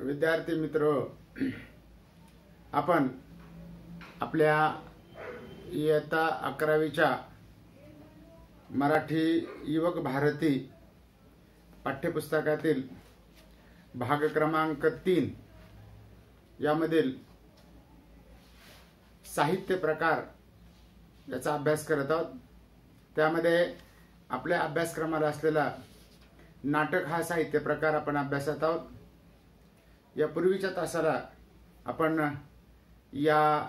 विद्यार्थी मित्र, आपण आपल्या इयत्ता 11वीच्या मराठी युवक भारती पाठ्यपुस्तकातील भाग क्रमांक 3 यामधील साहित्य प्रकार याचा अभ्यास करत आहोत। त्यामध्ये आपल्या अभ्यासक्रमाला असलेला नाटक हा साहित्य प्रकार आपण अभ्यासत आहोत। या पूर्वीच्या तासाला आपण या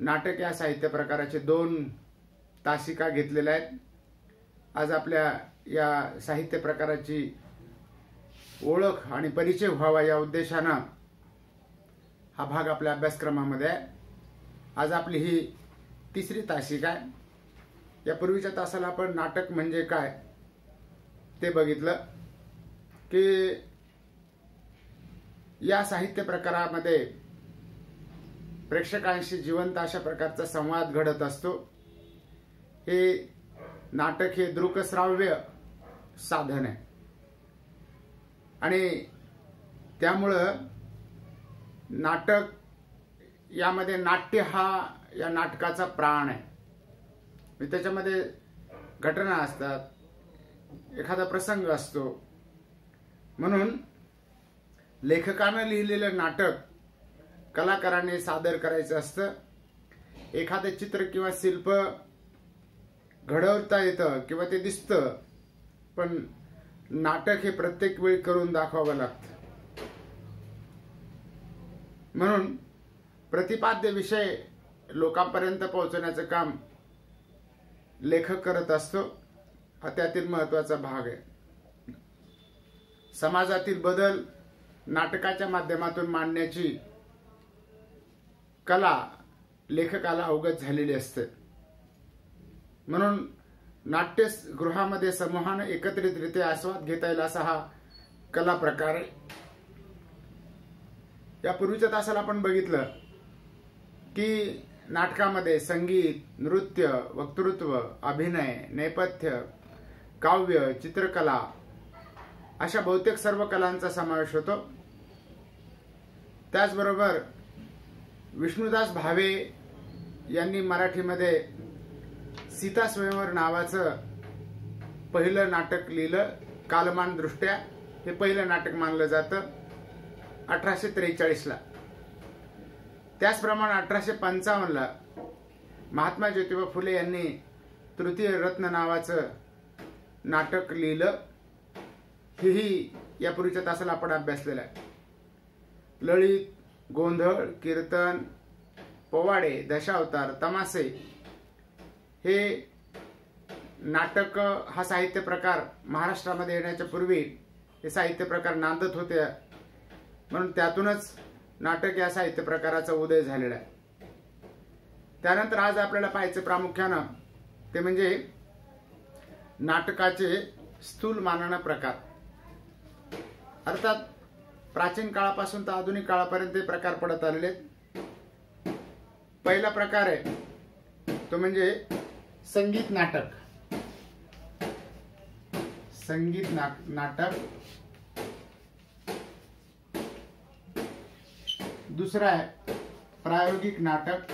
नाटक या साहित्य प्रकाराचे 2 तासिका घेतलेल्या आहेत। आज आपल्या या साहित्य प्रकाराची ओळख आणि परिचय व्हावा या उद्देशाने हा भाग आपल्या अभ्यासक्रमामध्ये आहे। आज आपली ही 3री तासिका आहे। या पूर्वीच्या तासाला आपण नाटक म्हणजे काय ते बघितलं की या साहित्य प्रकारामध्ये प्रेक्षकांशी जिवंत अशा प्रकारचा संवाद घडत असतो। हे नाटक हे दृकश्राव्य साधन आहे आणि त्यामुळे नाटक यामध्ये नाट्य हा या नाटकाचा प्राण आहे। त्याच्यामध्ये घटना असतात, एखादा प्रसंग असतो। म्हणून लेखकाने लिहिलेलं नाटक कलाकाराने सादर करायचं असतं। एखादं चित्र किंवा शिल्प घडवता येतं किंवा ते दिसतं, पण नाटक हे प्रत्येक वेळी करून दाखवावं लागतं। म्हणून प्रतिपाद्य विषय लोकांपर्यंत पोहोचवण्याचं काम लेखक करत असतो। हा त्यातील महत्त्वाचा भाग आहे। समाजातील बदल नाटकाच्या माध्यमातून मांडण्याची कला लेखकाला अवगत झालेली असते। म्हणून नाट्यगृहामध्ये समूहाने एकत्रितरित्या आस्वाद घेता येईल असा हा कला प्रकार आहे। या पूर्वीच्या तासाला आपण बघितलं की नाटकामध्ये संगीत, नृत्य, वक्तृत्व, अभिनय, नेपथ्य, काव्य, चित्रकला अशा बहुतेक सर्व कलांचा समावेश होतो। त्याचबरोबर विष्णुदास भावे यांनी मराठीमध्ये सीता स्वयंवर नावाचं पहिलं नाटक लिहिलं। कालमान दृष्ट्या हे पहिलं नाटक मानलं जातं 1843 ला। त्याचप्रमाणे 1855 ला महात्मा ज्योतिबा फुले यांनी तृतीय रत्न नावाचं नाटक लिहिलं। हेही या पूर्वीच्या तासाला आपण अभ्यासलेलं आहे। ललित, गोंधळ, कीर्तन, पोवाडे, दशावतार, तमासे हे नाटक हा साहित्य प्रकार महाराष्ट्रामध्ये येण्याच्या पूर्वी हे साहित्य प्रकार नांदत होते। म्हणून त्यातूनच नाटक या साहित्य प्रकाराचा उदय झालेला आहे। त्यानंतर आज आपल्याला पाहायचं प्रामुख्यानं ते म्हणजे नाटकाचे स्थूल मानन प्रकार। अर्थात प्राचीन काळापासून तर आधुनिक काळापर्यंत हे प्रकार पडत आलेले आहेत। पहिला प्रकार आहे तो म्हणजे संगीत नाटक। संगीत नाटक। दुसरा आहे प्रायोगिक नाटक।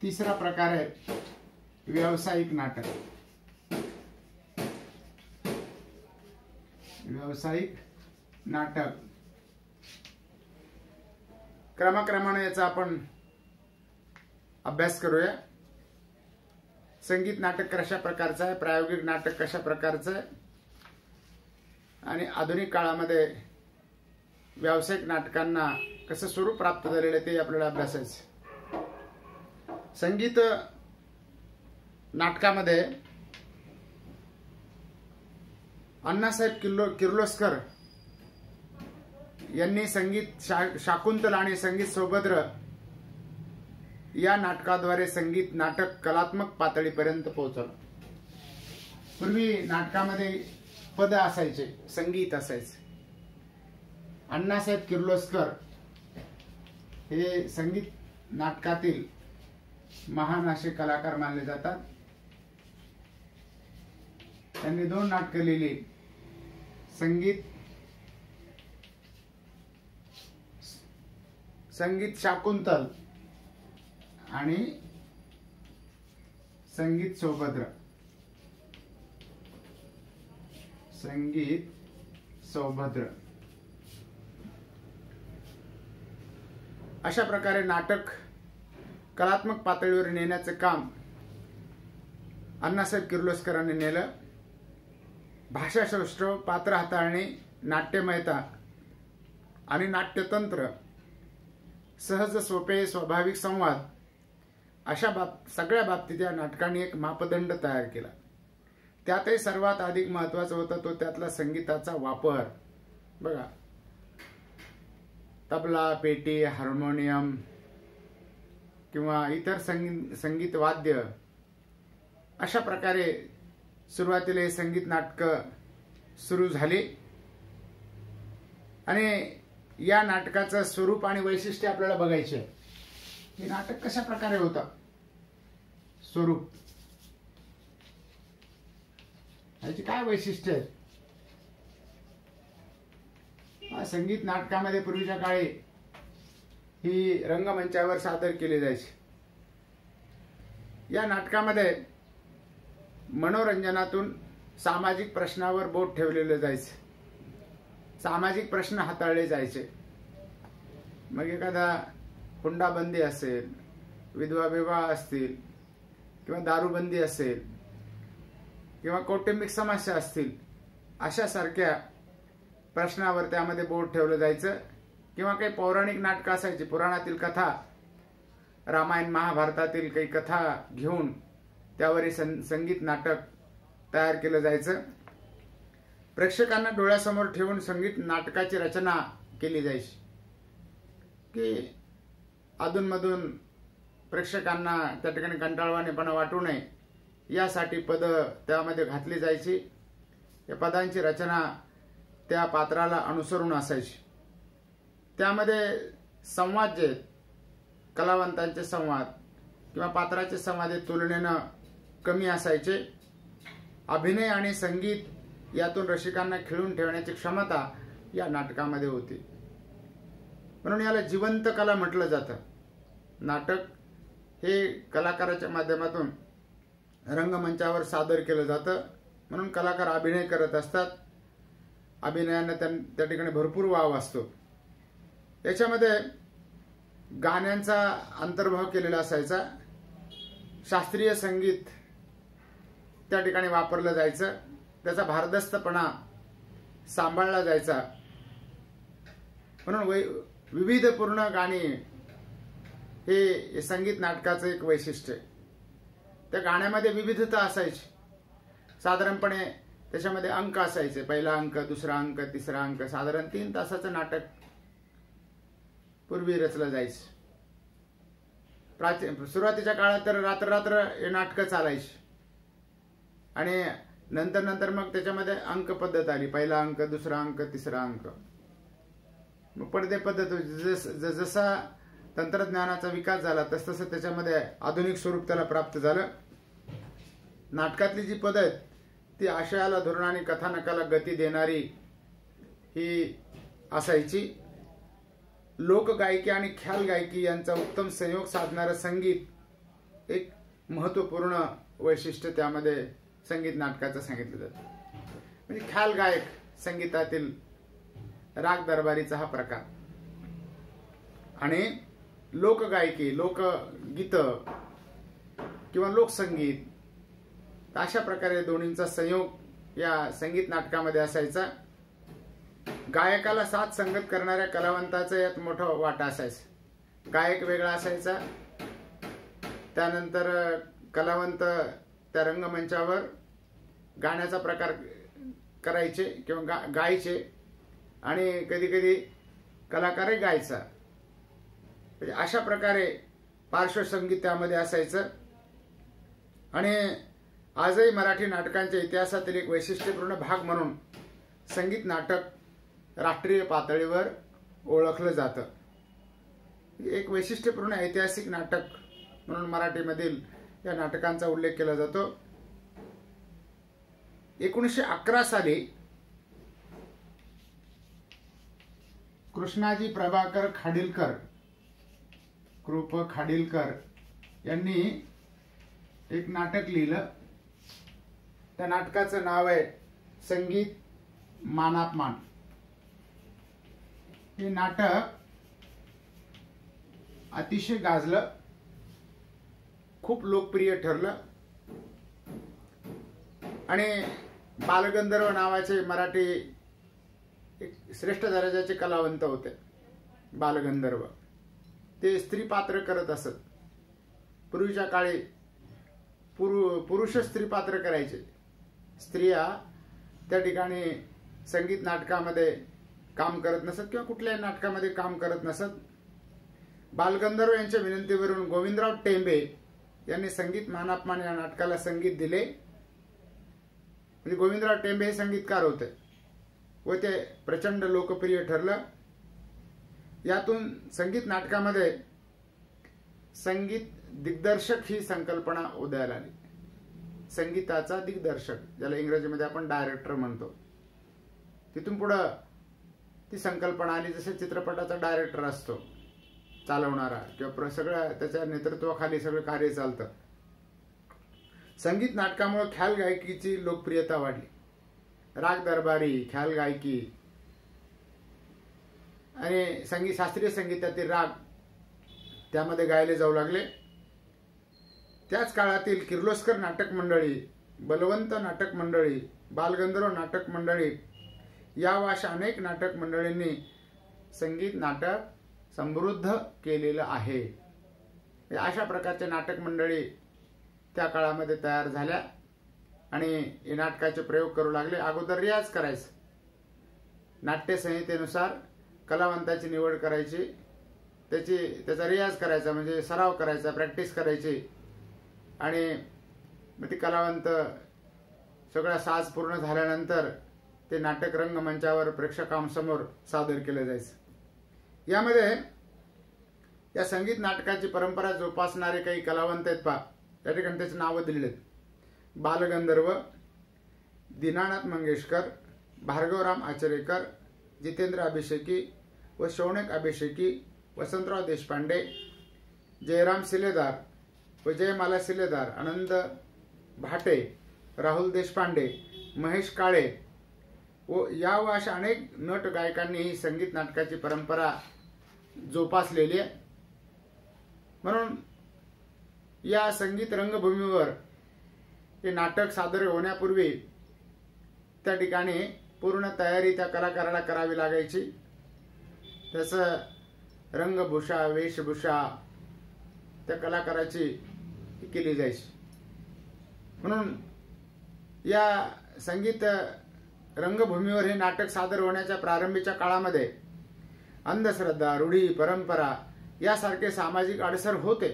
तिसरा प्रकार आहे व्यावसायिक नाटक। व्यावसायिक नाटक क्रमाक्रमाने याचा आपण अभ्यास करूया। संगीत नाटक कशा प्रकारचं आहे, प्रायोगिक नाटक कशा प्रकारचं आहे आणि आधुनिक काळामध्ये व्यावसायिक नाटकांना कसं स्वरूप प्राप्त झालेलं आहे ते आपल्याला अभ्यासायचं। संगीत नाटकामध्ये अण्णासाहेब किर्लोस्कर यांनी संगीत शाकुंतल आणि संगीत सौभद्र या नाटकाद्वारे संगीत नाटक कलात्मक पातळीपर्यंत पोहोचवलं। पूर्वी नाटकामध्ये पद असायचे, संगीत असायचे। अण्णासाहेब किर्लोस्कर हे संगीत नाटकातील महान असे कलाकार मानले जातात। त्यांनी 2 नाटकं लिहिली, संगीत शाकुंतल आणि संगीत सौभद्र. संगीत सौभद्र अशा प्रकारे नाटक कलात्मक पातळीवर नेण्याचं काम अण्णासाहेब किर्लोस्करांनी नेलं. भाषाशास्त्र, पात्र हाताळणी, नाट्यमयता आणि नाट्यतंत्र, सहज सोपे स्वाभाविक संवाद अशा सगळ्या बाबतीत या नाटकाने एक मापदंड तयार केला. त्यातही सर्वात अधिक महत्वाचा होता तो त्यातला संगीताचा वापर. बघा, तबला, पेटी, हार्मोनियम किंवा इतर संगीत वाद्य अशा प्रकारे सुरुवातीला हे संगीत नाटकं सुरू झाली. आणि या नाटकाचं स्वरूप आणि वैशिष्ट्य आपल्याला बघायचे. हे नाटक कशा प्रकारे होतं, स्वरूप, याची काय वैशिष्ट्य आहेत. संगीत नाटकामध्ये पूर्वीच्या काळी ही रंगमंचावर सादर केली जायची. या नाटकामध्ये मनोरंजनातून सामाजिक प्रश्नावर बोट ठेवलेलं जायचं. सामाजिक प्रश्न हाताळले जायचे. मग एखादा हुंडाबंदी असेल, विधवा विवाह असतील, किंवा दारूबंदी असेल, किंवा कौटुंबिक समस्या असतील, अशा सारख्या प्रश्नावर त्यामध्ये बोट ठेवलं जायचं. किंवा काही पौराणिक नाटकं असायची, पुराणातील कथा, रामायण महाभारतातील काही कथा घेऊन त्यावर संगीत नाटक तयार केलं जायचं. प्रेक्षकांना डोळ्यासमोर ठेवून संगीत नाटकाची रचना केली जायची की अधूनमधून प्रेक्षकांना त्या ठिकाणी कंटाळवाणेपणा वाटू नये यासाठी पद त्यामध्ये घातली जायची. या पदांची रचना त्या पात्राला अनुसरून असायची. त्यामध्ये संवाद जे कलावंतांचे संवाद किंवा पात्राचे संवाद तुलनेनं कमी असायचे. अभिनय आणि संगीत यातून रसिकांना खिळून ठेवण्याची क्षमता या नाटकामध्ये होती. म्हणून याला जिवंत कला म्हटलं जातं. नाटक हे कलाकाराच्या माध्यमातून रंगमंचावर सादर केलं जातं. म्हणून कलाकार अभिनय करत असतात. अभिनयानं त्या ठिकाणी भरपूर वाव असतो. याच्यामध्ये गाण्यांचा अंतर्भाव केलेला असायचा. शास्त्रीय संगीत त्या ठिकाणी वापरलं जायचं. त्याचा भारदस्तपणा सांभाळला जायचा. म्हणून विविधपूर्ण गाणी हे संगीत नाटकाचं एक वैशिष्ट्य आहे. त्या गाण्यामध्ये विविधता असायची. साधारणपणे त्याच्यामध्ये अंक असायचे. पहिला अंक, दुसरा अंक, तिसरा अंक. साधारण 3 तासाचं नाटक पूर्वी रचलं जायचं. सुरुवातीच्या काळात तर रात्र रात्र हे नाटकं चालायची. आणि नंतर नंतर मग त्याच्यामध्ये अंक पद्धत आली. पहिला अंक, दुसरा अंक, तिसरा अंक. मग पडदे पद्धत. जसा तंत्रज्ञानाचा विकास झाला तसतसं त्याच्यामध्ये आधुनिक स्वरूप त्याला प्राप्त झालं. नाटकातली जी पद्धत ती आशयाला, धोरण आणि कथानकाला गती देणारी ही असायची. लोकगायकी आणि ख्याल गायकी यांचा उत्तम संयोग साधणारं संगीत एक महत्वपूर्ण वैशिष्ट्य त्यामध्ये संगीत नाटकाचं सांगितलं जातं. म्हणजे ख्याल गायक संगीतातील राग दरबारीचा हा प्रकार आणि लोकगायकी, लोकगीत किंवा लोकसंगीत अशा प्रकारे दोन्हींचा संयोग या संगीत नाटकामध्ये असायचा. गायकाला साथ संगत करणाऱ्या कलावंताचा यात मोठा वाटा असायचा. गायक वेगळा असायचा. त्यानंतर कलावंत त्या रंगमंचावर गाण्याचा प्रकार करायचे किंवा गायचे आणि कधी कधी कलाकारही गायचा. म्हणजे अशा प्रकारे पार्श्वसंगीत त्यामध्ये असायचं. आणि आजही मराठी नाटकांच्या इतिहासातील एक वैशिष्ट्यपूर्ण भाग म्हणून संगीत नाटक राष्ट्रीय पातळीवर ओळखलं जातं. एक वैशिष्ट्यपूर्ण ऐतिहासिक नाटक म्हणून मराठीमधील या नाटकांचा उल्लेख केला जातो. 1911 साली कृष्णाजी प्रभाकर खाडीलकर कृप खाडीलकर यांनी एक नाटक लिहिलं. त्या नाटकाचं नाव आहे संगीत मानापमान. हे नाटक अतिशय गाजलं, खूप लोकप्रिय ठरलं आणि बालगंधर्व नावाचे मराठी एक श्रेष्ठ दर्जाचे कलावंत होते. बालगंधर्व ते स्त्री पात्र करत असत. पूर्वीच्या काळी पुरुष स्त्री पात्र करायचे. स्त्रिया त्या ठिकाणी संगीत नाटकामध्ये काम करत नसत किंवा कुठल्याही नाटकामध्ये काम करत नसत. बालगंधर्व यांच्या विनंतीवरून गोविंदराव टेंबे यांनी संगीत मानापमान या नाटकाला संगीत दिले. म्हणजे गोविंदराव टेंबे हे संगीतकार होते व ते प्रचंड लोकप्रिय ठरलं. यातून संगीत नाटकामध्ये संगीत दिग्दर्शक ही संकल्पना उदयाला आली. संगीताचा दिग्दर्शक, ज्याला इंग्रजीमध्ये आपण डायरेक्टर म्हणतो. तिथून पुढं ती संकल्पना आली. जसे चित्रपटाचा डायरेक्टर असतो, चालवणारा किंवा सगळं त्याच्या नेतृत्वाखाली सगळं कार्य चालतं. संगीत नाटकामुळे ख्याल गायकीची लोकप्रियता वाढली. राग दरबारी, ख्याल गायकी आणि शास्त्रीय संगीतातील राग त्यामध्ये गायले जाऊ लागले. त्याच काळातील किर्लोस्कर नाटक मंडळी, बलवंत नाटक मंडळी, बालगंधर्व नाटक मंडळी या अशा अनेक नाटक मंडळींनी संगीत नाटक समृद्ध केलेलं आहे. अशा प्रकारचे नाटक मंडळी त्या काळामध्ये तयार झाल्या आणि हे नाटकाचे प्रयोग करू लागले. अगोदर रियाज करायचं. नाट्यसंहितेनुसार कलावंताची निवड करायची, त्याचा रियाज करायचा, म्हणजे सराव करायचा, प्रॅक्टिस करायची आणि मग ती कलावंत सगळा साज पूर्ण झाल्यानंतर ते नाटक रंगमंचावर प्रेक्षकांसमोर सादर केलं जायचं. यामध्ये या संगीत नाटकाची परंपरा जोपासणारे काही कलावंत आहेत पहा. त्या ठिकाणी त्याची नावं दिलेली आहेत. बालगंधर्व, दीनानाथ मंगेशकर, भार्गवराम आचरेकर, जितेंद्र अभिषेकी व शौनक अभिषेकी, वसंतराव देशपांडे, जयराम सिलेदार व जयमाला सिलेदार, आनंद भाटे, राहुल देशपांडे, महेश काळे व अशा अनेक नट गायकांनी ही संगीत नाटकाची परंपरा जोपासलेली आहे. म्हणून या संगीत रंगभूमीवर हे नाटक सादर होण्यापूर्वी त्या ठिकाणी पूर्ण तयारी त्या कलाकाराला करावी लागायची. त्याचं रंगभूषा, वेशभूषा त्या कलाकाराची केली जायची. म्हणून या संगीत रंगभूमीवर हे नाटक सादर होण्याच्या प्रारंभीच्या काळामध्ये अंधश्रद्धा, रूढी, परंपरा यासारखे सामाजिक अडसर होते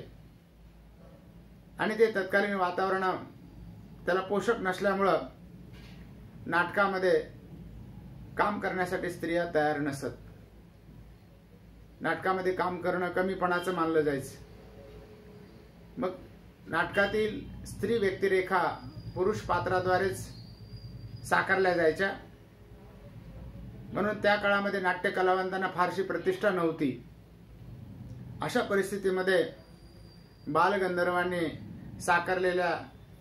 आणि ते तत्कालीन वातावरण त्याला पोषक नसल्यामुळं नाटकामध्ये काम करण्यासाठी स्त्रिया तयार नसत. नाटकामध्ये काम करणं कमीपणाचं मानलं जायचं. मग नाटकातील स्त्री व्यक्तिरेखा पुरुष पात्राद्वारेच साकारल्या जायच्या. म्हणून त्या काळामध्ये नाट्य कलावंतांना फारशी प्रतिष्ठा नव्हती. अशा परिस्थितीमध्ये बालगंधर्वांनी साकारलेल्या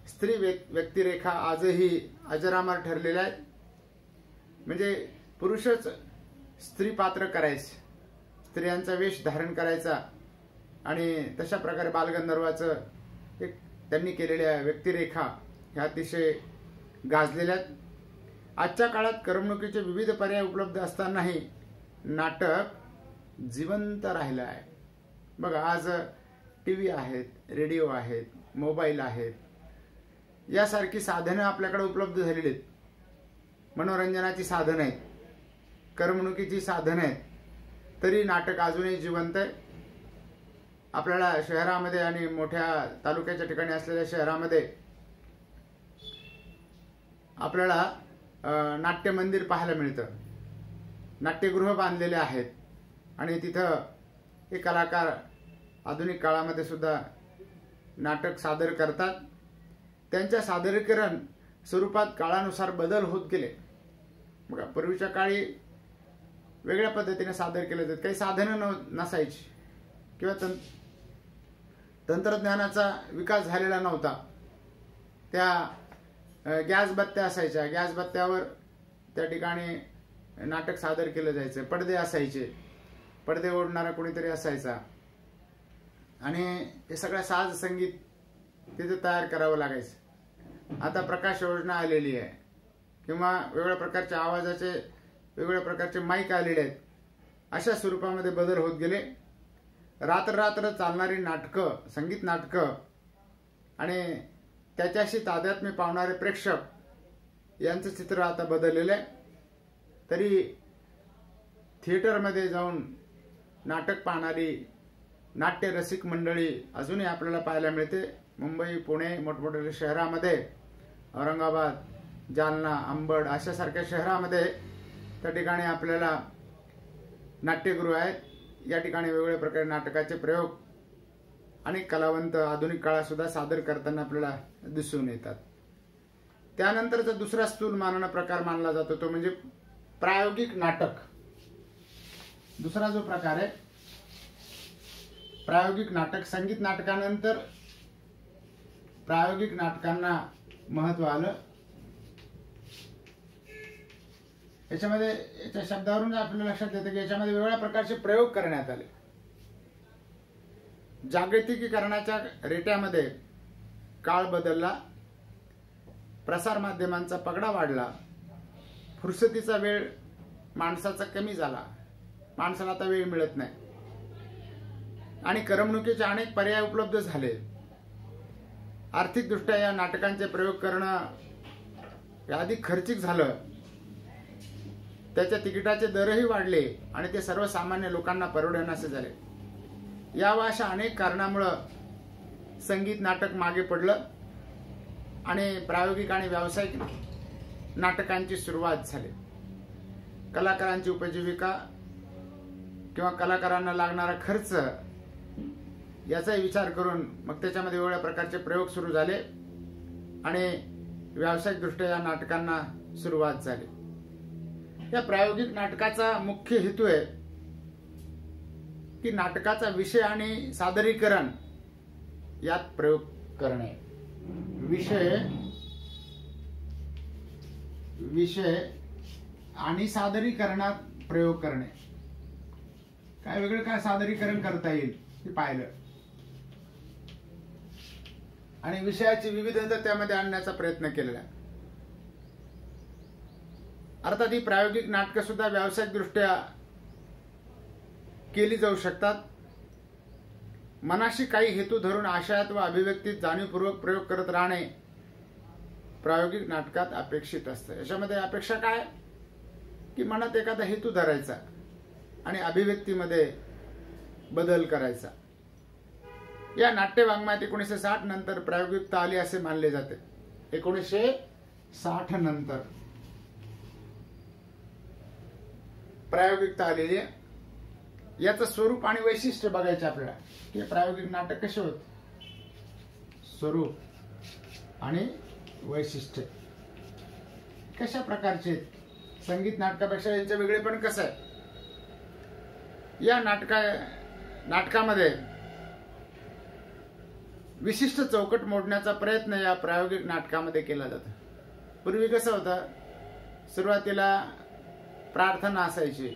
स्त्री व्यक्तिरेखा आजही अजरामर ठरलेल्या आहेत. म्हणजे पुरुषच स्त्री पात्र करायचे, स्त्रियांचा वेश धारण करायचा आणि तशा प्रकारे बालगंधर्वाचं एक त्यांनी केलेल्या व्यक्तिरेखा ह्या अतिशय गाजलेल्या आहेत. आजच्या काळात करमणुकीचे विविध पर्याय उपलब्ध असतानाही नाटक जिवंत राहिलं आहे. बघा, आज टीव्ही आहेत, रेडिओ आहेत, मोबाईल आहेत, यासारखी साधनं आपल्याकडे उपलब्ध झालेली आहेत. मनोरंजनाची साधनं आहेत, करमणुकीची साधनं आहेत, तरी नाटक अजूनही जिवंत आहे. आपल्याला शहरामध्ये आणि मोठ्या तालुक्याच्या ठिकाणी असलेल्या शहरामध्ये आपल्याला नाट्य मंदिर पाहायला मिळतं. नाट्यगृह बांधलेले आहेत आणि तिथं हे कलाकार आधुनिक काळामध्ये सुद्धा नाटक सादर करतात. त्यांच्या सादरीकरण स्वरूपात काळानुसार बदल होत गेले. बघा, पूर्वीच्या काळी वेगळ्या पद्धतीने सादर केले जात. काही साधनं नसायची किंवा तंत्रज्ञानाचा विकास झालेला नव्हता. त्या गॅस बत्त्या असायच्या, गॅस बत्त्यावर त्या ठिकाणी नाटक सादर केलं जायचं. पडदे असायचे, पडदे ओढणारा कोणीतरी असायचा आणि हे सगळं साज संगीत तिथे तयार करावं लागायचं. आता प्रकाश योजना आलेली आहे किंवा वेगवेगळ्या प्रकारच्या आवाजाचे वेगवेगळ्या प्रकारचे माईक आलेले आहेत. अशा स्वरूपामध्ये बदल होत गेले. रात्र चालणारी नाटकं, संगीत नाटकं आणि त्याच्याशी तादात्म्य पावणारे प्रेक्षक यांचं चित्र आता बदललेलं आहे. तरी थिएटरमध्ये जाऊन नाटक पाहणारी नाट्य रसिक मंडळी अजूनही आपल्याला पाहायला मिळते. मुंबई, पुणे, मोठमोठ्या शहरामध्ये, औरंगाबाद, जालना, अंबड अशा सारख्या शहरामध्ये त्या ठिकाणी आपल्याला नाट्यगृह आहेत. या ठिकाणी वेगवेगळ्या प्रकारे नाटकाचे प्रयोग आणि कलावंत आधुनिक काळात सुद्धा सादर करताना आपल्याला दिसून येतात. त्यानंतरचा दुसरा स्थूल मानना प्रकार मानला जातो तो म्हणजे प्रायोगिक नाटक. दुसरा जो प्रकार आहे प्रायोगिक नाटक. संगीत नाटकानंतर प्रायोगिक नाटकांना महत्व आलं. याच्यामध्ये याच्या शब्दावरून आपल्याला लक्षात येतं की याच्यामध्ये वेगवेगळ्या प्रकारचे प्रयोग करण्यात आले. जागतिकीकरणाच्या रेट्यामध्ये काळ बदलला, प्रसार माध्यमांचा पगडा वाढला, फुरसतीचा वेळ माणसाचा कमी झाला, माणसाला आता वेळ मिळत नाही आणि करमणुकीचे अनेक पर्याय उपलब्ध झाले. आर्थिकदृष्ट्या या नाटकांचे प्रयोग करणं अधिक खर्चिक झालं. त्याच्या तिकिटाचे दरही वाढले आणि ते सर्वसामान्य लोकांना परवडण्याचे झाले. या व अशा अनेक कारणामुळं संगीत नाटक मागे पडलं आणि प्रायोगिक आणि व्यावसायिक नाटकांची सुरुवात झाली. कलाकारांची उपजीविका किंवा कलाकारांना लागणारा खर्च याचाही विचार करून मग त्याच्यामध्ये वेगवेगळ्या प्रकारचे प्रयोग सुरू झाले आणि व्यावसायिकदृष्ट्या या नाटकांना सुरुवात झाली. या प्रायोगिक नाटकाचा मुख्य हेतू आहे की नाटकाचा विषय आणि सादरीकरण यात प्रयोग करणे. विषय आणि सादरीकरणात प्रयोग करणे. काय वेगळं काय सादरीकरण करता येईल हे पाहिलं आणि विषयाची विविधता त्यामध्ये आणण्याचा प्रयत्न केलेला. अर्थात ही प्रायोगिक नाटकं सुद्धा व्यावसायिकदृष्ट्या केली जाऊ शकतात. मनाशी काही हेतू धरून आशयात व अभिव्यक्तीत जाणीवपूर्वक प्रयोग करत राहणे प्रायोगिक नाटकात अपेक्षित असतं. याच्यामध्ये अपेक्षा काय की मनात एखादा हेतू धरायचा आणि अभिव्यक्तीमध्ये बदल करायचा. या नाट्य वाङ्मयात 1960 नंतर प्रायोगिकता आली असे मानले जाते. 1960 नंतर प्रायोगिकता आलेली आहे. याचं स्वरूप आणि वैशिष्ट्य बघायचे आपल्याला की प्रायोगिक नाटक कसे होत. स्वरूप आणि वैशिष्ट्य कशा प्रकारचे. संगीत नाटकापेक्षा यांचं वेगळेपण कसं आहे. या नाटकामध्ये विशिष्ट चौकट मोडण्याचा प्रयत्न या प्रायोगिक नाटकामध्ये केला जातो. पूर्वी कसं होतं, सुरुवातीला प्रार्थना असायची,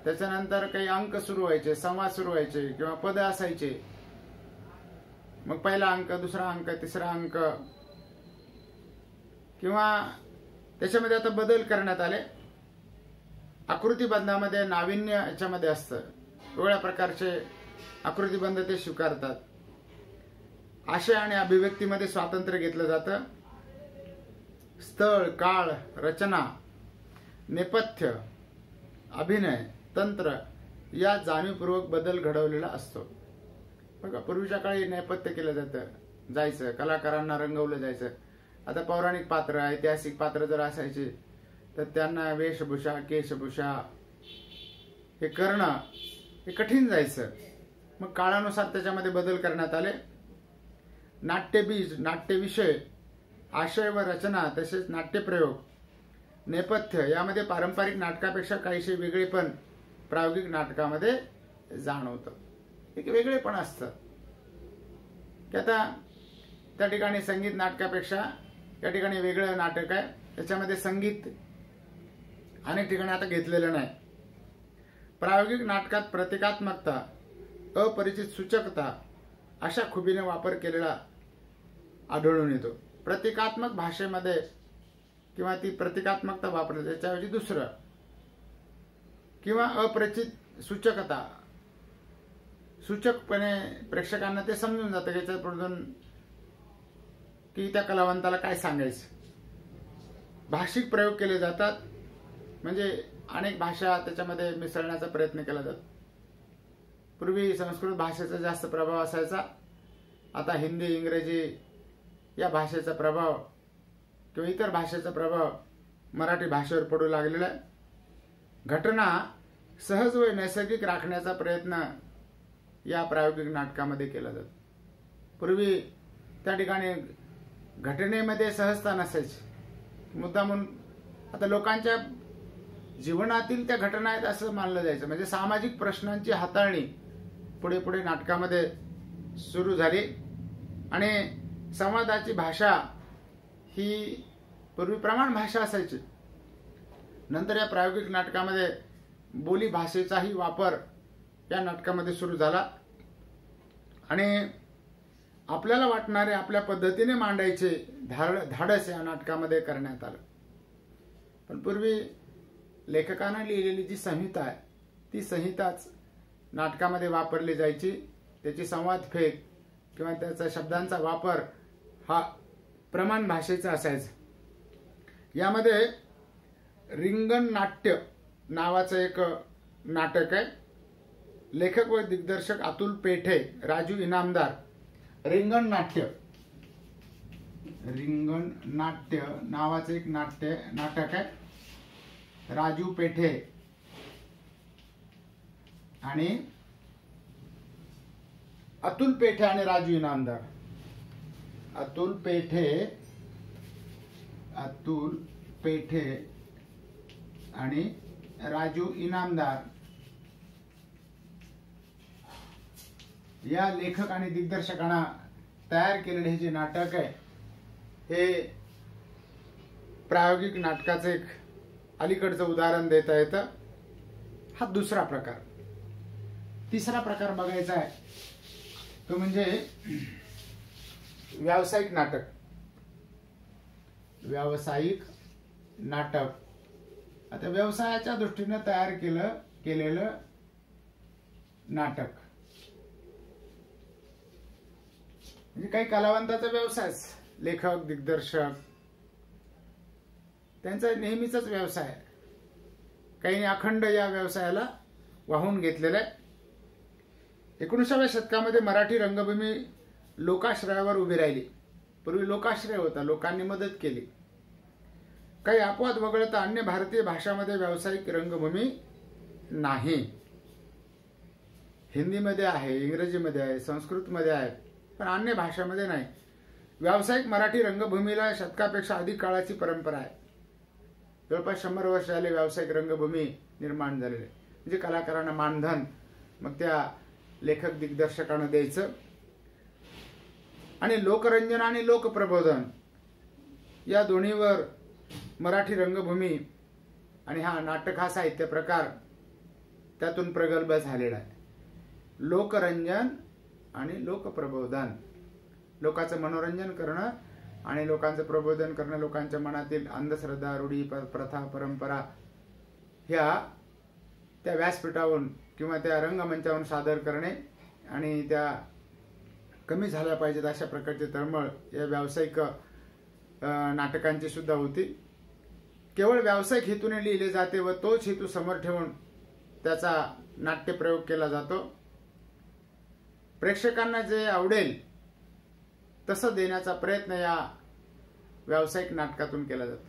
त्याच्यानंतर काही अंक सुरू व्हायचे, संवाद सुरू व्हायचे किंवा पद असायचे. मग पहिला अंक, दुसरा अंक, तिसरा अंक किंवा त्याच्यामध्ये आता बदल करण्यात आले. आकृतिबंधामध्ये नाविन्य याच्यामध्ये असतं. वेगळ्या प्रकारचे आकृतिबंध ते स्वीकारतात. आशय आणि अभिव्यक्तीमध्ये स्वातंत्र्य घेतलं जातं. स्थळ, काळ, रचना, नेपथ्य, अभिनय, तंत्र या जाणीवपूर्वक बदल घडवलेला असतो. बघा, पूर्वीच्या काळी नेपथ्य केलं जायचं, कलाकारांना रंगवलं जायचं. आता पौराणिक पात्र, ऐतिहासिक पात्र जर असायचे तर त्यांना वेशभूषा, केशभूषा हे करणं हे कठीण जायचं. मग काळानुसार त्याच्यामध्ये बदल करण्यात आले. नाट्यबीज, नाट्यविषय, आशय व रचना तसेच नाट्यप्रयोग नेपथ्य यामध्ये पारंपरिक नाटकापेक्षा काहीशे वेगळे पण प्रायोगिक नाटकामध्ये जाणवतं. एक वेगळेपण असतं की आता त्या ठिकाणी संगीत नाटकापेक्षा त्या ठिकाणी वेगळं नाटक आहे. त्याच्यामध्ये संगीत अनेक ठिकाणी आता घेतलेलं नाही. प्रायोगिक नाटकात प्रतिकात्मकता, अपरिचित सूचकता अशा खुबीने वापर केलेला आढळून येतो. प्रतिकात्मक भाषेमध्ये किंवा ती प्रतिकात्मकता वापरली त्याच्याऐवजी दुसरं किंवा अपरिचित सूचकता, सूचकपणे प्रेक्षकांना ते समजून जातं की त्याच्याकडून की त्या कलावंताला काय सांगायचं. भाषिक प्रयोग केले जातात, म्हणजे अनेक भाषा त्याच्यामध्ये मिसळण्याचा प्रयत्न केला जातो. पूर्वी संस्कृत भाषेचा जास्त प्रभाव असायचा, आता हिंदी, इंग्रजी या भाषेचा प्रभाव किंवा इतर भाषेचा प्रभाव मराठी भाषेवर पडू लागलेला आहे. घटना सहज व नैसर्गिक राखण्याचा प्रयत्न या प्रायोगिक नाटकामध्ये केला जातो. पूर्वी त्या ठिकाणी घटनेमध्ये सहजता नसायची. मुद्दा म्हणून आता लोकांच्या जीवनातील त्या घटना आहेत असं मानलं जायचं. म्हणजे सामाजिक प्रश्नांची हाताळणी पुढे पुढे नाटकामध्ये सुरू झाली आणि संवादाची भाषा ही पूर्वी प्रमाण भाषा असायची. नंतर या प्रायोगिक नाटकामध्ये बोली भाषेचाही वापर या नाटकामध्ये सुरू झाला आणि आपल्याला वाटणारे आपल्या पद्धतीने मांडायचे धाडस या नाटकामध्ये करण्यात आलं. पण पूर्वी लेखकाने लिहिलेली जी संहिता आहे ती संहिताच नाटकामध्ये वापरली जायची. त्याची संवाद फेक किंवा त्याचा शब्दांचा वापर हा प्रमाण भाषेचा असायचा. यामध्ये रिंगण नाट्य नावाचं एक नाटक आहे. लेखक व दिग्दर्शक अतुल पेठे, राजू इनामदार. रिंगण नाट्य नावाचं एक नाटक आहे. राजू पेठे आणि अतुल पेठे आणि राजू इनामदार. अतुल पेठे आणि राजू इनामदार या लेखक आणि दिग्दर्शकांना तयार केलेले हे जे नाटक आहे हे प्रायोगिक नाटकाचं एक अलीकडचं उदाहरण देता येतं. हा दुसरा प्रकार. तिसरा प्रकार बघायचा आहे तो म्हणजे व्यावसायिक नाटक. आता व्यवसायाच्या दृष्टीने तयार केलेलं नाटक म्हणजे काही कलावंताचा व्यवसाय, लेखक, दिग्दर्शक त्यांचा नेहमीचाच व्यवसाय आहे. काही अखंड या व्यवसायाला वाहून घेतलेला आहे. 19व्या शतकामध्ये मराठी रंगभूमी लोकाश्रयावर उभी राहिली. पूर्वी लोकाश्रय होता, लोकांनी मदत केली. काही अपवाद वगळता अन्य भारतीय भाषांमध्ये व्यावसायिक रंगभूमी नाही. हिंदीमध्ये आहे, इंग्रजीमध्ये आहे, संस्कृतमध्ये आहे, पण अन्य भाषांमध्ये नाही. व्यावसायिक मराठी रंगभूमीला शतकापेक्षा अधिक काळाची परंपरा आहे. जवळपास 100 वर्ष झाले व्यावसायिक रंगभूमी निर्माण झालेले. म्हणजे कलाकारांना मानधन मग त्या लेखक दिग्दर्शकांना द्यायचं आणि लोकरंजन आणि लोकप्रबोधन या दोन्हीवर मराठी रंगभूमी आणि हा नाटक हा साहित्य प्रकार त्यातून प्रगल्भ झालेला आहे. लोकरंजन आणि लोकप्रबोधन, लोकांचं मनोरंजन करणं आणि लोकांचं प्रबोधन करणं, लोकांच्या मनातील अंधश्रद्धा, रूढी, प्रथा, परंपरा ह्या त्या व्यासपीठावरून किंवा त्या रंगमंचावरून सादर करणे आणि त्या कमी झाल्या पाहिजेत अशा प्रकारची तळमळ या व्यावसायिक नाटकांची सुद्धा होती. केवळ व्यावसायिक हेतूने लिहिले जाते व तोच हेतू समोर ठेवून त्याचा नाट्यप्रयोग केला जातो. प्रेक्षकांना जे आवडेल तसं देण्याचा प्रयत्न या व्यावसायिक नाटकातून केला जातो.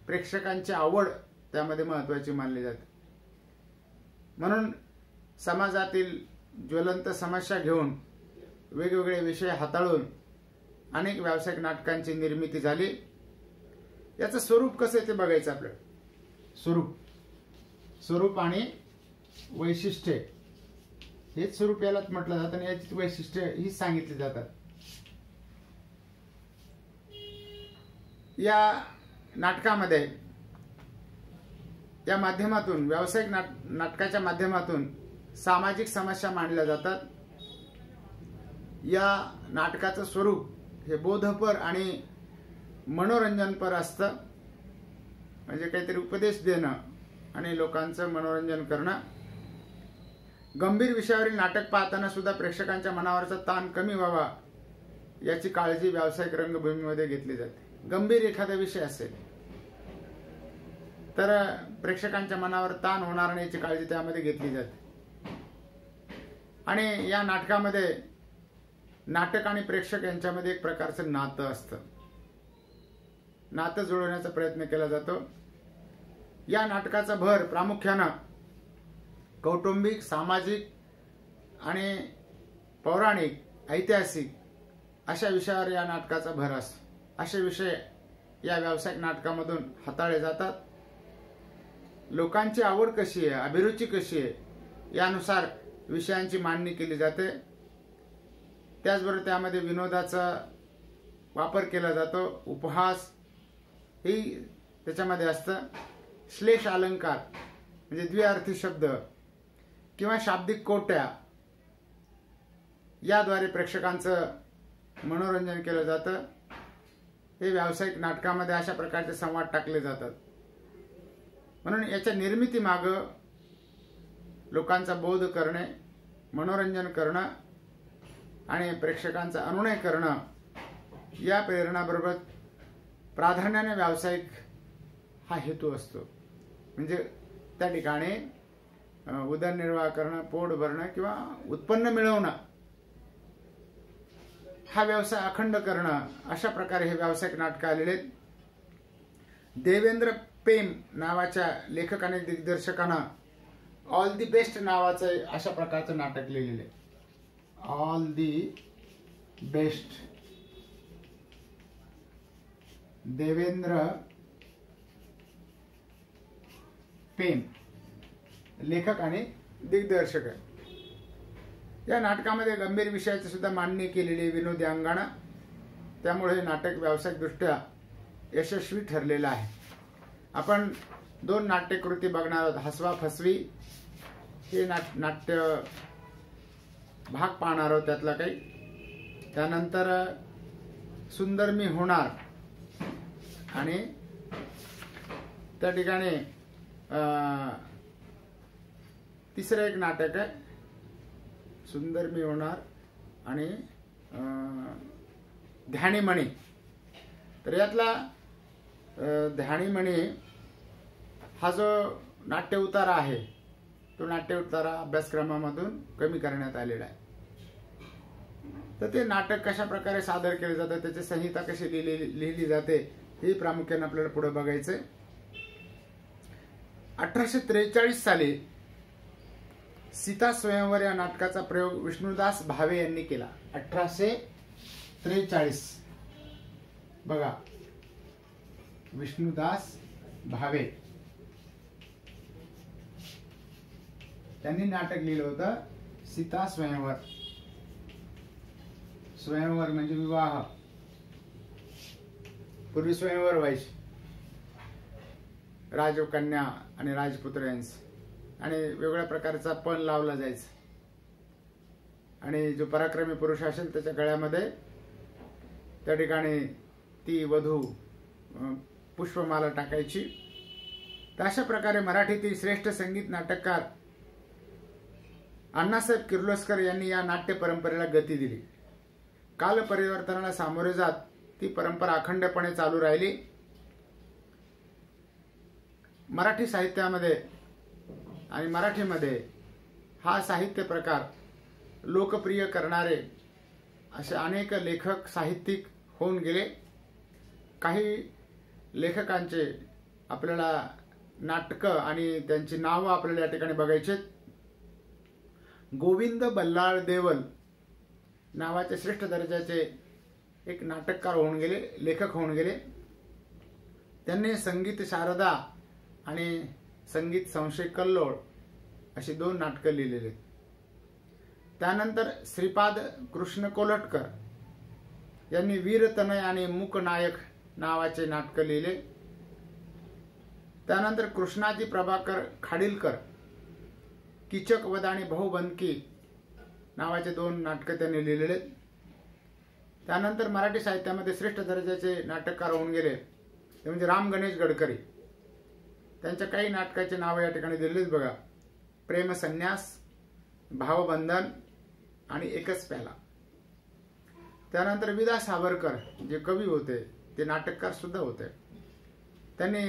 प्रेक्षकांची आवड त्यामध्ये महत्त्वाची मानली जाते. म्हणून समाजातील ज्वलंत समस्या घेऊन वेगवेगळे विषय हाताळून अनेक व्यावसायिक नाटकांची निर्मिती झाली. याचं स्वरूप कसं आहे ते बघायचं आपल्याला. स्वरूप आणि वैशिष्ट्ये, हेच स्वरूप यालाच म्हटलं जातं आणि याची वैशिष्ट्ये ही सांगितली जातात. या नाटकामध्ये, या माध्यमातून, व्यावसायिक नाटकाच्या माध्यमातून सामाजिक समस्या मांडल्या जातात. या नाटकाचं स्वरूप हे बोधपर आणि मनोरंजनपर असतं. म्हणजे काहीतरी उपदेश देणं आणि लोकांचं मनोरंजन करणं. गंभीर विषयावरील नाटक पाहताना सुद्धा प्रेक्षकांच्या मनावरचा ताण कमी व्हावा याची काळजी व्यावसायिक रंगभूमीमध्ये घेतली जाते. गंभीर एखादा विषय असेल तर प्रेक्षकांच्या मनावर ताण होणार नाही याची काळजी त्यामध्ये घेतली जाते. आणि या नाटकामध्ये नाटक आणि प्रेक्षक यांच्यामध्ये एक प्रकारचं नातं असतं. नातं जुळवण्याचा प्रयत्न केला जातो. या नाटकाचा भर प्रामुख्यानं कौटुंबिक, सामाजिक आणि पौराणिक, ऐतिहासिक अशा विषयावर या नाटकाचा भर असतो. असे विषय या व्यावसायिक नाटकामधून हाताळले जातात. लोकांची आवड कशी आहे, अभिरुची कशी आहे, यानुसार विषयांची मांडणी केली जाते. त्याचबरोबर त्यामध्ये विनोदाचा वापर केला जातो. उपहास ही त्याच्यामध्ये असतं. श्लेष अलंकार म्हणजे द्विअर्थी शब्द किंवा शाब्दिक कोट्या याद्वारे प्रेक्षकांचं मनोरंजन केलं जातं. हे व्यावसायिक नाटकामध्ये अशा प्रकारचे संवाद टाकले जातात. म्हणून याच्या निर्मितीमागं लोकांचा बोध करणे, मनोरंजन करणं आणि प्रेक्षकांचा अनुनय करणं या प्रेरणाबरोबर प्राधान्याने व्यावसायिक हा हेतू असतो. म्हणजे त्या ठिकाणी उदरनिर्वाह करणं, पोट भरणं किंवा उत्पन्न मिळवणं, हा व्यवसाय अखंड करणं, अशा प्रकारे हे व्यावसायिक नाटक आलेले आहेत. देवेंद्र पेम नावाच्या लेखक आणि दिग्दर्शकानं ऑल दी बेस्ट नावाचं अशा प्रकारचं नाटक लिहिलेलं आहे. ऑल दी बेस्ट, देवेंद्र पेम लेखक आणि दिग्दर्शक आहे. या नाटकामध्ये गंभीर विषयाची सुद्धा मांडणी केलेली विनोदी अंगानं. त्यामुळे हे नाटक व्यावसायिकदृष्ट्या यशस्वी ठरलेलं आहे. आपण 2 नाट्यकृती बघणार आहोत. हसवा फसवी हे नाट्य भाग पाहणार आहोत त्यातला काही. त्यानंतर सुंदर मी होणार आणि त्या ठिकाणी तिसरं एक नाटक आहे सुंदर मी होणार आणि ध्यानीमणी. तर यातला ध्यानीमणी हा जो नाट्य उतारा आहे तो नाट्य उतारा अभ्यासक्रमामधून कमी करण्यात आलेला आहे. तर ते नाटक कशा प्रकारे सादर केले जाते, त्याची संहिता कशी लिहिली जाते हे प्रामुख्याने आपल्याला पुढे बघायचंय. 1843 साली सीता स्वयंवर या नाटकाचा प्रयोग विष्णुदास भावे यांनी केला. 1843 बघा, विष्णुदास भावे त्यांनी नाटक लिहिलं होतं सीता स्वयंवर. स्वयंवर म्हणजे विवाह. पूर्वी स्वयंवर व्हायचे राजकन्या आणि राजपुत्र यांचे, आणि वेगवेगळ्या प्रकारचा पण लावला जायचा. आणि जो पराक्रमी पुरुष असेल त्याच्या गळ्यामध्ये त्या ठिकाणी ती वधू पुष्पमाला टाकायची. तर अशा प्रकारे मराठीतील श्रेष्ठ संगीत नाटककार अण्णासाहेब किर्लोस्कर यांनी या नाट्य परंपरेला गती दिली. काल परिवर्तनाला सामोरे जात ती परंपरा अखंडपणे चालू राहिली. मराठी साहित्यामध्ये आणि मराठीमध्ये हा साहित्य प्रकार लोकप्रिय करणारे असे अनेक लेखक साहित्यिक होऊन गेले. काही लेखकांचे आपल्याला नाटकं आणि त्यांची नावं आपल्याला या ठिकाणी बघायचे. गोविंद बल्लाळ देवल नावाचे श्रेष्ठ दर्जाचे एक नाटककार होऊन गेले, लेखक होऊन गेले. त्यांनी संगीत शारदा आणि संगीत संशय कल्लोळ अशी 2 नाटकं लिहिलेली आहेत. त्यानंतर श्रीपाद कृष्ण कोलटकर यांनी वीरतनय आणि मूकनायक नावाचे नाटकं लिहिले. त्यानंतर कृष्णाजी प्रभाकर खाडीलकर कीचकवध आणि बहुबंदकी नावाचे 2 नाटकं त्यांनी लिहिलेले. त्यानंतर मराठी साहित्यामध्ये श्रेष्ठ दर्जाचे नाटककार होऊन गेले ते म्हणजे राम गणेश गडकरी. त्यांच्या काही नाटकाचे नाव या ठिकाणी दिलेलीच बघा. प्रेमसन्यास, भावबंधन आणि एकच प्याला. त्यानंतर विदा सावरकर जे कवी होते ते नाटककार सुद्धा होते. त्यांनी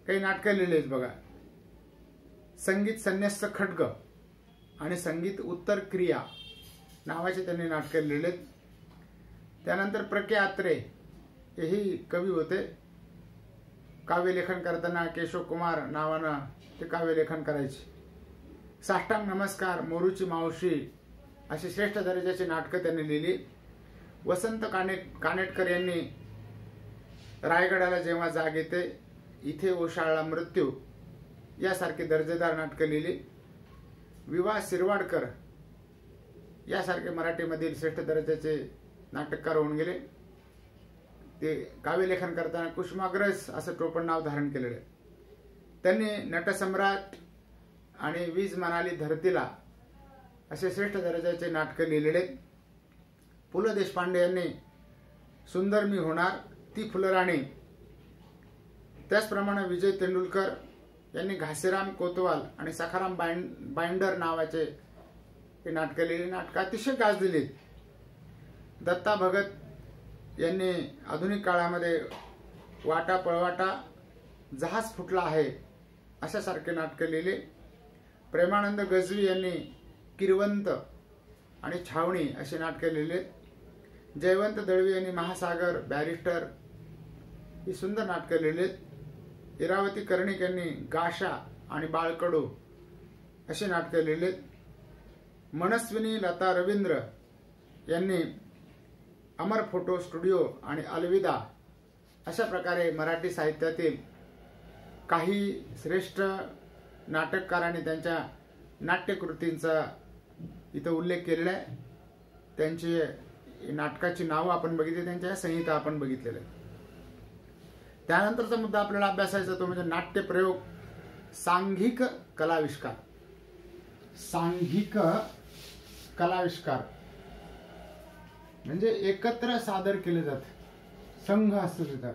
काही नाटकं लिहिलीच बघा. संगीत संन्यस्त खड्ग आणि संगीत उत्तर क्रिया नावाचे त्यांनी नाटकं लिहिलेत. त्यानंतर प्रके आत्रे हेही कवी होते. काव्यलेखन करताना केशव कुमार नावानं ते काव्यलेखन करायचे. साष्टांग नमस्कार, मोरूची मावशी अशी श्रेष्ठ दर्जाची नाटकं त्यांनी लिहिली. वसंत कानेटकर यांनी रायगडाला जेव्हा जाग येते, इथे ओशाळला मृत्यू यासारखी दर्जेदार नाटकं लिहिली. विवा शिरवाडकर यासारखे मराठीमधील श्रेष्ठ दर्जाचे नाटककार होऊन गेले. ते काव्यलेखन करताना कुसुमाग्रज असं टोपण नाव धारण केलेलं. त्यांनी नटसम्राट आणि वीज म्हणाली धरतीला असे श्रेष्ठ दर्जाचे नाटकं लिहिलेले. पु ल देशपांडे यांनी सुंदर मी होणार, ती फुलराणी. त्याचप्रमाणे विजय तेंडुलकर यांनी घासीराम कोतवाल आणि सखाराम बाइंडर नावाचे हे नाटकं लिहिली. नाटकं अतिशय गाजलेली. दत्ता भगत यांनी आधुनिक काळामध्ये वाटा पळवाटा, जहाज फुटला आहे अशासारखे नाटकं लिहिले. प्रेमानंद गजवी यांनी किरवंत आणि छावणी अशी नाटकं लिहिले. जयवंत दळवी यांनी महासागर, बॅरिस्टर ही सुंदर नाटकं लिहिलेत. इरावती कर्णिक यांनी गाशा आणि बाळकडू अशी नाटकं लिहिलेत. मनस्विनी लता रवींद्र यांनी अमर फोटो स्टुडिओ आणि अलविदा अशा प्रकारे मराठी साहित्यातील काही श्रेष्ठ नाटककारांनी त्यांच्या नाट्यकृतींचा इथं उल्लेख केलेला आहे. त्यांची नाटकाची नावं आपण बघितली, त्यांच्या संहिता आपण बघितलेल्या आहेत. त्यानंतरचा मुद्दा आपल्याला अभ्यासायचा तो म्हणजे नाट्यप्रयोग, सांघिक कलाविष्कार. सांघिक कलाविष्कार म्हणजे एकत्र सादर केले जाते. संघ असतो तिथं.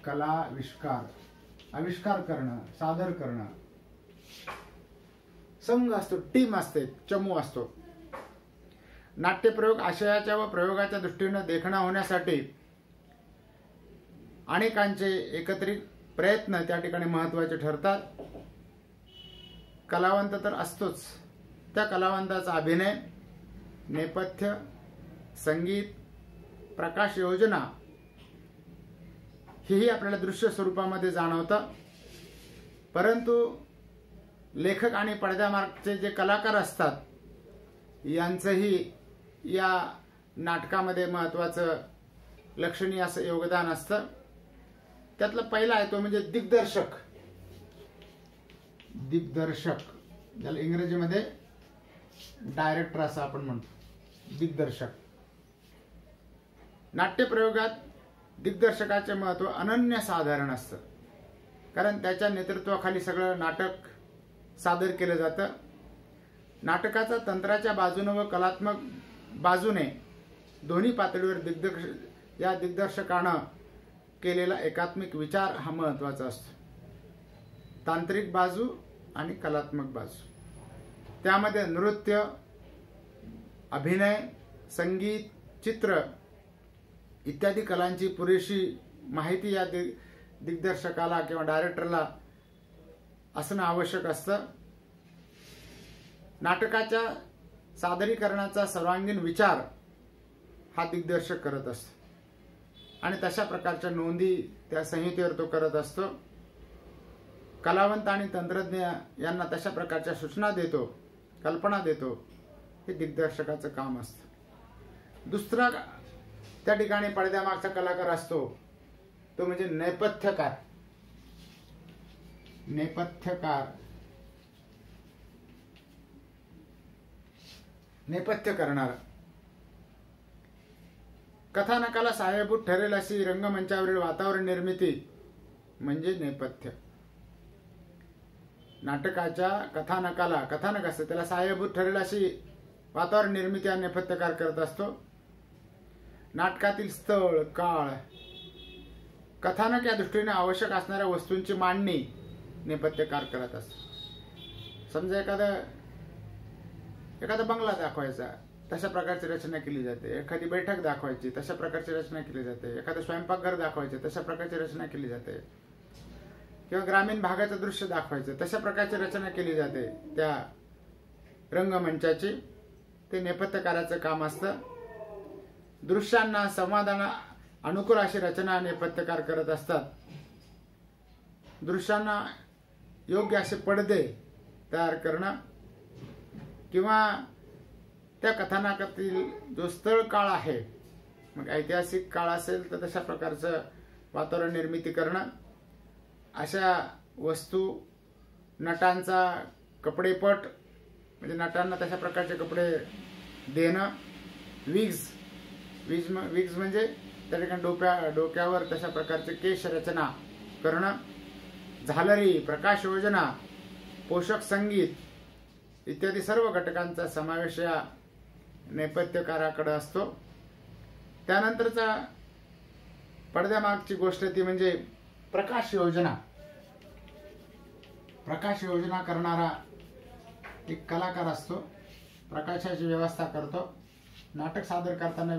कलाविष्कार, आविष्कार करणं, सादर करणं. संघ असतो, टीम असते, चमू असतो. नाट्यप्रयोग आशयाच्या व प्रयोगाच्या दृष्टीने देखणा होण्यासाठी अनेकांचे एकत्रित प्रयत्न त्या ठिकाणी महत्त्वाचे ठरतात. कलावंत तर असतोच. त्या कलावंताचा अभिनय, नेपथ्य, संगीत, प्रकाश योजना हेही आपल्याला दृश्य स्वरूपामध्ये जाणवतं. परंतु लेखक आणि पडद्यामागचे जे कलाकार असतात यांचंही या नाटकामध्ये महत्त्वाचं लक्षणीय असं योगदान असतं. त्यातला पहिला आहे तो म्हणजे दिग्दर्शक. दिग्दर्शक ज्याला इंग्रजीमध्ये डायरेक्टर असं आपण म्हणतो. दिग्दर्शक. नाट्यप्रयोगात दिग्दर्शकाचे महत्त्व अनन्यसाधारण असतं. कारण त्याच्या नेतृत्वाखाली सगळं नाटक सादर केलं जातं. नाटकाचा तंत्राच्या बाजूने व कलात्मक बाजूने दोन्ही पातळीवर या दिग्दर्शकानं केलेला एकात्मिक विचार हा महत्त्वाचा असतो. तांत्रिक बाजू आणि कलात्मक बाजू. त्यामध्ये नृत्य, अभिनय, संगीत, चित्र इत्यादी कलांची पुरेशी माहिती या दिग्दर्शकाला किंवा डायरेक्टरला असणं आवश्यक असतं. नाटकाच्या सादरीकरणाचा सर्वांगीण विचार हा दिग्दर्शक करत असतो आणि तशा प्रकारच्या नोंदी त्या संहितेवर तो करत असतो. कलावंत आणि तंत्रज्ञ यांना तशा प्रकारच्या सूचना देतो, कल्पना देतो. हे दिग्दर्शकाचं काम असतं. दुसरा त्या ठिकाणी पडद्यामागचा कलाकार असतो तो म्हणजे नेपथ्यकार. नेपथ्यकार, नेपथ्य करणारा, कथानकाला सहाय्यभूत ठरेल अशी रंगमंचावरील वातावरण निर्मिती म्हणजे नेपथ्य. नाटकाच्या कथानकाला, कथानक असते त्याला सहाय्यभूत ठरेल अशी वातावरण निर्मिती हा नेपथ्यकार करत असतो. नाटकातील स्थळ, काळ, कथानक या दृष्टीने आवश्यक असणाऱ्या वस्तूंची मांडणी नेपथ्यकार करत असतो. समजा एखादा बंगला दाखवायचा, तशा प्रकारची रचना केली जाते. एखादी बैठक दाखवायची, तशा प्रकारची रचना केली जाते. एखादं स्वयंपाकघर दाखवायचे, तशा प्रकारची रचना केली जाते. किंवा ग्रामीण भागाचं दृश्य दाखवायचं, तशा प्रकारची रचना केली जाते त्या रंगमंचाची. ते नेपथ्यकाराचं काम असतं. दृश्यांना, संवादांना अनुकूल अशी रचना नेपथ्यकार करत असतात. दृश्यांना योग्य असे पडदे तयार करणं किंवा त्या कथानकातील जो स्थळ काळ आहे, मग ऐतिहासिक काळ असेल तर तशा प्रकारचं वातावरण निर्मिती करणं, अशा वस्तू, नटांचा कपडेपट म्हणजे नटांना तशा प्रकारचे कपडे देणं, विग्ज म्हणजे त्या ठिकाणी डोक्यावर तशा प्रकारचे केश रचना करणं, झालरी, प्रकाश योजना, पोषक संगीत इत्यादी सर्व घटकांचा समावेश या नेपथ्यकाराकडे असतो. त्यानंतरचा पडद्यामागची गोष्ट ती म्हणजे प्रकाश योजना. प्रकाश योजना करणारा एक कलाकार असतो. प्रकाशाची व्यवस्था करतो. नाटक सादर करताना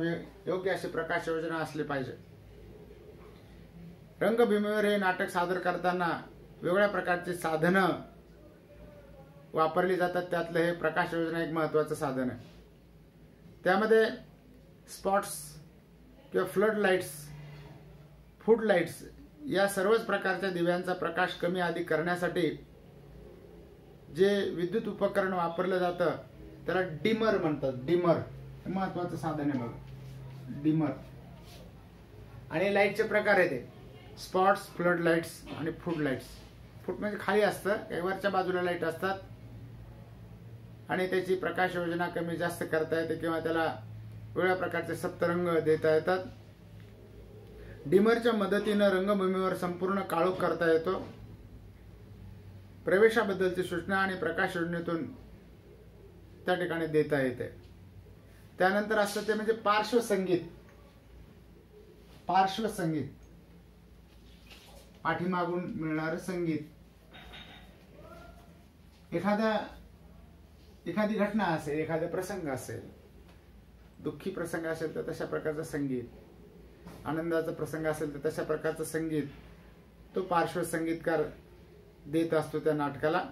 योग्य अशी प्रकाश योजना असली पाहिजे. रंगभूमीवर हे नाटक सादर करताना वेगळ्या प्रकारची साधनं वापरली जातात. त्यातलं हे प्रकाश योजना एक महत्वाचं साधन आहे. त्यामध्ये स्पॉट्स किंवा फ्लड लाईट्स, फूड लाईट्स या सर्वच प्रकारच्या दिव्यांचा प्रकाश कमी अधिक करण्यासाठी जे विद्युत उपकरण वापरलं जातं त्याला डिमर म्हणतात. डिमर हे महत्वाचं साधन आहे बघा, डिमर. आणि लाईटचे प्रकार आहेत ते स्पॉट्स, फ्लड लाईट्स आणि फूड लाईट्स. फूड म्हणजे खाली असतं, काही वरच्या बाजूला लाईट असतात आणि त्याची प्रकाश योजना कमी जास्त करता येते किंवा त्याला वेगळ्या प्रकारचे सप्तरंग देता येतात. डिमरच्या मदतीनं रंगभूमीवर संपूर्ण काळोख करता येतो. प्रवेशाबद्दलची सूचना आणि प्रकाश योजनेतून त्या ठिकाणी देता येते. त्यानंतर असतं ते म्हणजे पार्श्वसंगीत. पार्श्वसंगीत, पाठीमागून मिळणारं संगीत. एखादी घटना असेल, एखादा प्रसंग असेल, दुःखी प्रसंग असेल तर तशा प्रकारचं संगीत, आनंदाचा प्रसंग असेल तर तशा प्रकारचं संगीत तो पार्श्वसंगीतकार देत असतो त्या नाटकाला.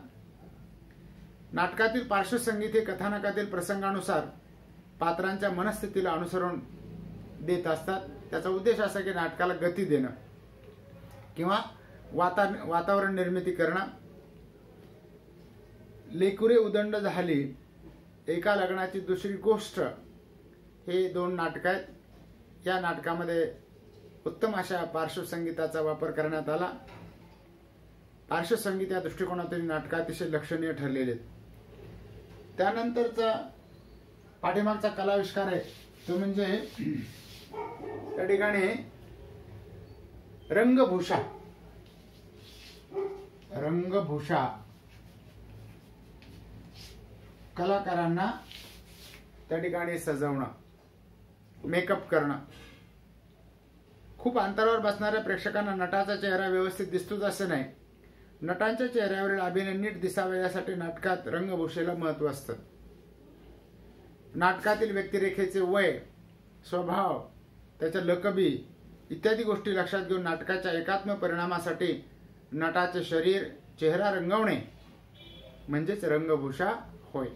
नाटकातील पार्श्वसंगीत हे कथानकातील प्रसंगानुसार पात्रांच्या मनस्थितीला अनुसरून देत असतात. त्याचा उद्देश असा की नाटकाला गती देणं किंवा वातावरण निर्मिती करणं. लेकुरे उदंड झाली, एका लग्नाची दुसरी गोष्ट हे 2 नाटक आहेत. या नाटकामध्ये उत्तम अशा पार्श्वसंगीताचा वापर करण्यात आला. पार्श्वसंगीत या दृष्टिकोनातून नाटक अतिशय लक्षणीय ठरलेले आहेत. त्यानंतरचा पाठीमागचा कलाविष्कार आहे तो म्हणजे त्या ठिकाणी रंगभूषा. रंगभूषा कलाकारांना त्या ठिकाणी सजवणं, मेकअप करणं. खूप अंतरावर बसणाऱ्या प्रेक्षकांना नटाचा चेहरा व्यवस्थित दिसतोच असं नाही. नटांच्या चेहऱ्यावरील अभिनय नीट दिसावे यासाठी नाटकात रंगभूषेला महत्व असतं. नाटकातील व्यक्तिरेखेचे वय, स्वभाव, त्याच्या लकबी इत्यादी गोष्टी लक्षात घेऊन नाटकाच्या एकात्म परिणामासाठी नटाचे शरीर, चेहरा रंगवणे म्हणजेच रंगभूषा होय.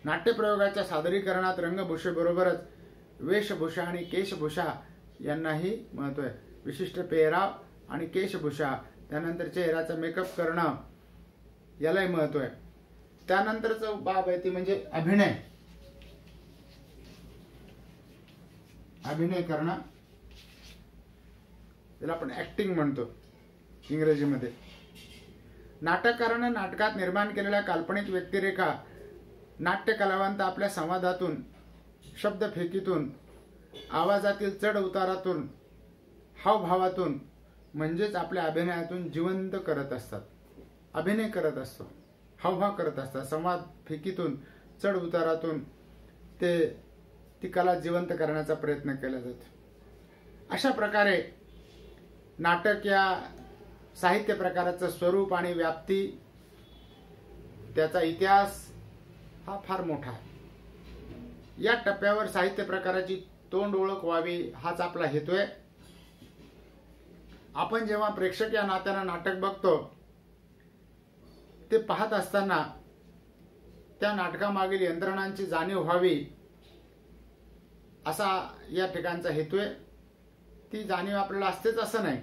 नाट्यप्रयोगाच्या सादरीकरणात रंगभूषेबरोबरच वेशभूषा आणि केशभूषा यांनाही महत्व आहे. विशिष्ट पेहराव आणि केशभूषा, त्यानंतर चेहऱ्याचा मेकअप करणं यालाही महत्व आहे. त्यानंतरचं बाब आहे ती म्हणजे अभिनय. अभिनय करणं त्याला आपण ऍक्टिंग म्हणतो इंग्रजीमध्ये. नाटककारानं नाटकात निर्माण केलेल्या काल्पनिक व्यक्तिरेखा नाट्य कलावंत आपल्या संवादातून, शब्दफेकीतून, आवाजातील चढ उतारातून, हावभावातून म्हणजेच आपल्या अभिनयातून जिवंत करत असतात. अभिनय करत असतो, हावभाव करत असतात. संवाद फेकीतून, चढ उतारातून ती कला जिवंत करण्याचा प्रयत्न केला जातो. अशा प्रकारे नाटक या साहित्य प्रकाराचं स्वरूप आणि व्याप्ती, त्याचा इतिहास हा फार मोठा आहे. या टप्प्यावर साहित्य प्रकाराची तोंड ओळख व्हावी हाच आपला हेतू आहे. आपण जेव्हा प्रेक्षक या नात्यानं नाटक बघतो, ते पाहत असताना त्या नाटकामागील यंत्रणांची जाणीव व्हावी असा या ठिकाणचा हेतू आहे. ती जाणीव आपल्याला असतेच असं नाही.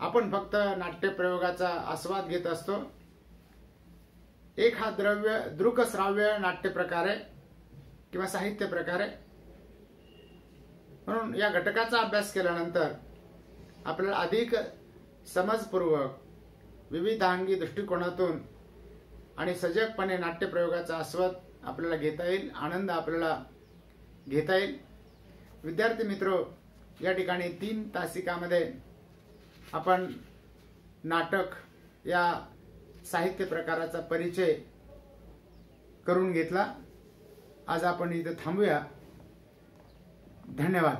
आपण फक्त नाट्यप्रयोगाचा आस्वाद घेत असतो. एक हा दृकश्राव्य नाट्य प्रकार आहे किंवा साहित्य प्रकार आहे. म्हणून या घटकाचा अभ्यास केल्यानंतर आपल्याला अधिक समजपूर्वक, विविधांगी दृष्टिकोनातून आणि सजगपणे नाट्यप्रयोगाचा आस्वाद आपल्याला घेता येईल, आनंद आपल्याला घेता येईल. विद्यार्थी मित्रो, या ठिकाणी 3 तासिकामध्ये आपण नाटक या साहित्य प्रकाराचा परिचय करून घेतला. आज आपण इथे थांबूया. धन्यवाद.